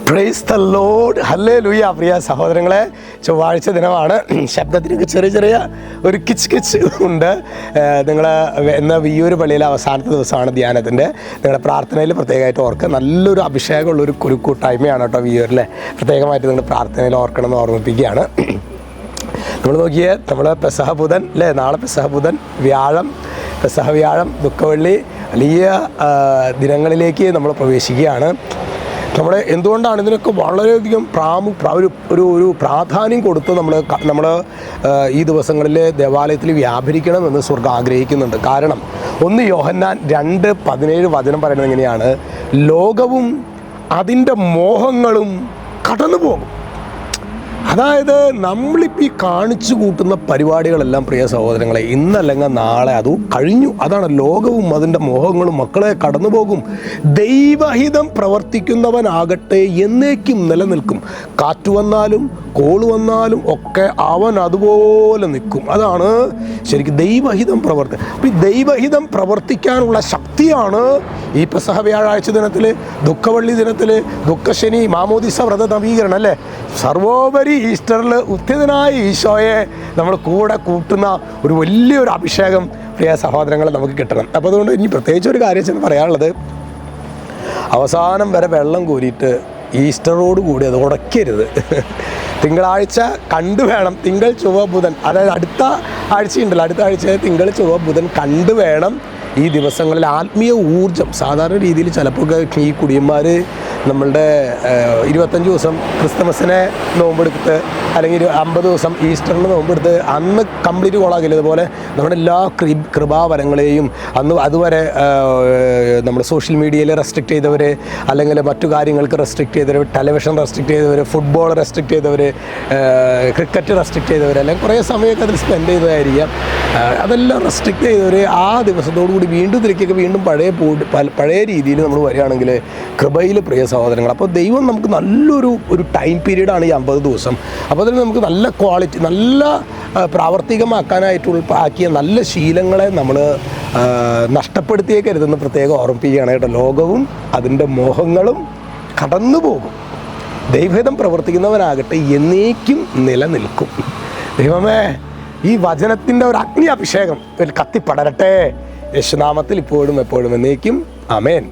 Price the Lord, hallelujah. പ്രിയ സഹോദരങ്ങളെ, ചൊവ്വാഴ്ച ദിനമാണ്. ശബ്ദത്തിനൊക്കെ ചെറിയ ചെറിയ ഒരു കിച്ച് ഉണ്ട്. നിങ്ങൾ എന്ന വിയ്യൂർ പള്ളിയിലെ അവസാനത്തെ ദിവസമാണ് ധ്യാനത്തിൻ്റെ. നിങ്ങളുടെ പ്രാർത്ഥനയിൽ പ്രത്യേകമായിട്ട് ഓർക്കുക. നല്ലൊരു അഭിഷേകമുള്ളൊരു കൂട്ടായ്മയാണ് കേട്ടോ വിയ്യൂരിലെ. പ്രത്യേകമായിട്ട് നിങ്ങൾ പ്രാർത്ഥനയിൽ ഓർക്കണം എന്ന് ഓർമ്മിപ്പിക്കുകയാണ്. നമ്മൾ നോക്കിയേ, നമ്മൾ പെസഹ ബുധൻ അല്ലേ, നാളെ പെസഹ ബുധൻ, പെസഹ വ്യാഴം, ദുഃഖവെള്ളി, വലിയ ദിനങ്ങളിലേക്ക് നമ്മൾ പ്രവേശിക്കുകയാണ്. നമ്മൾ എന്തുകൊണ്ടാണ് ഇതിനൊക്കെ വളരെയധികം ഒരു പ്രാധാന്യം കൊടുത്ത് നമ്മൾ ഈ ദിവസങ്ങളിൽ ദേവാലയത്തിൽ വ്യാപരിക്കണമെന്ന് സ്വർഗ്ഗം ആഗ്രഹിക്കുന്നുണ്ട്. കാരണം 1 യോഹന്നാൻ 2:17 വചനം പറയുന്നത് എങ്ങനെയാണ്? ലോകവും അതിൻ്റെ മോഹങ്ങളും കടന്നു പോകും. അതായത് നമ്മളിപ്പോൾ ഈ കാണിച്ചു കൂട്ടുന്ന പരിപാടികളെല്ലാം പ്രിയ സഹോദരങ്ങളെ, ഇന്നല്ലെങ്കിൽ നാളെ അത് കഴിഞ്ഞു. അതാണ് ലോകവും അതിൻ്റെ മോഹങ്ങളും മക്കളെ കടന്നു പോകും. ദൈവഹിതം പ്രവർത്തിക്കുന്നവനാകട്ടെ എന്നേക്കും നിലനിൽക്കും. കാറ്റ് വന്നാലും കോള് വന്നാലും ഒക്കെ അവൻ അതുപോലെ നിൽക്കും. അതാണ് ശരിക്കും ദൈവഹിതം അപ്പോൾ ഈ ദൈവഹിതം പ്രവർത്തിക്കാനുള്ള ശക്തിയാണ് ഈ പെസഹ വ്യാഴാഴ്ച ദിനത്തിൽ, ദുഃഖവെള്ളി ദിനത്തിൽ, ദുഃഖശനി, മാമോദിസ വ്രത നവീകരണം അല്ലേ, സർവോപരി ഈസ്റ്ററിൽ ഉത്ഥിതനായ ഈശോയെ നമ്മൾ കൂടെ കൂട്ടുന്ന ഒരു വലിയൊരു അഭിഷേകം പ്രിയ സഹോദരങ്ങളെ നമുക്ക് കിട്ടണം. അപ്പോൾ അതുകൊണ്ട് ഇനി പ്രത്യേകിച്ച് ഒരു കാര്യം പറയാനുള്ളത്, അവസാനം വരെ വെള്ളം കോരിയിട്ട് ഈസ്റ്ററോട് കൂടി അത് ഉടയ്ക്കരുത്. തിങ്കളാഴ്ച കണ്ടു വേണം, തിങ്കൾ ചൊവ്വ ബുധൻ, അതായത് അടുത്ത ആഴ്ചയുണ്ടല്ലോ, അടുത്ത ആഴ്ച തിങ്കൾ ചൊവ്വ ബുധൻ കണ്ടു വേണം ഈ ദിവസങ്ങളിൽ ആത്മീയ ഊർജം. സാധാരണ രീതിയിൽ ചിലപ്പോൾ ഈ കുടിയന്മാർ നമ്മളുടെ 25 ദിവസം ക്രിസ്തുമസിനെ നോമ്പെടുത്ത്, അല്ലെങ്കിൽ 50 ദിവസം ഈസ്റ്ററിന് നോമ്പെടുത്ത് അന്ന് കംപ്ലീറ്റ് കോളാക്കില്ല. അതുപോലെ നമ്മുടെ എല്ലാ കൃപാവരങ്ങളെയും അതുവരെ നമ്മൾ സോഷ്യൽ മീഡിയയിൽ റെസ്ട്രിക്റ്റ് ചെയ്തവർ, അല്ലെങ്കിൽ മറ്റു കാര്യങ്ങൾക്ക് റെസ്ട്രിക്റ്റ് ചെയ്തവർ, ടെലിവിഷൻ റെസ്ട്രിക്റ്റ് ചെയ്തവർ, ഫുട്ബോൾ റെസ്ട്രിക്റ്റ് ചെയ്തവർ, ക്രിക്കറ്റ് റെസ്ട്രിക്റ്റ് ചെയ്തവർ, അല്ലെങ്കിൽ കുറേ സമയമൊക്കെ അതിൽ സ്പെൻഡ് ചെയ്തതായിരിക്കാം. അതെല്ലാം റെസ്ട്രിക്റ്റ് ചെയ്തവർ ആ ദിവസത്തോടു കൂടി വീണ്ടും ഇതിലേക്കൊക്കെ വീണ്ടും പഴയ രീതിയിൽ നമ്മൾ വരികയാണെങ്കിൽ കൃപയിൽ പ്രിയ സഹോദരങ്ങൾ, അപ്പോൾ ദൈവം നമുക്ക് നല്ലൊരു ടൈം പീരീഡാണ് ഈ 50 ദിവസം. അപ്പോൾ അതിൽ നമുക്ക് നല്ല ക്വാളിറ്റി, നല്ല ആക്കിയ നല്ല ശീലങ്ങളെ നമ്മൾ നഷ്ടപ്പെടുത്തിയേക്കരുതെന്ന് പ്രത്യേകം ഓർമ്മിപ്പിക്കുകയാണ് കേട്ടോ. ലോകവും അതിൻ്റെ മോഹങ്ങളും കടന്നു പോകും. ദൈവഹിതം പ്രവർത്തിക്കുന്നവനാകട്ടെ എന്നേക്കും നിലനിൽക്കും. ദൈവമേ, ഈ വചനത്തിൻ്റെ ഒരു അഗ്നി അഭിഷേകം കത്തിപ്പടരട്ടെ. യേശുനാമത്തിൽ ഇപ്പോഴും എപ്പോഴും എന്നേക്കും. ആമേൻ.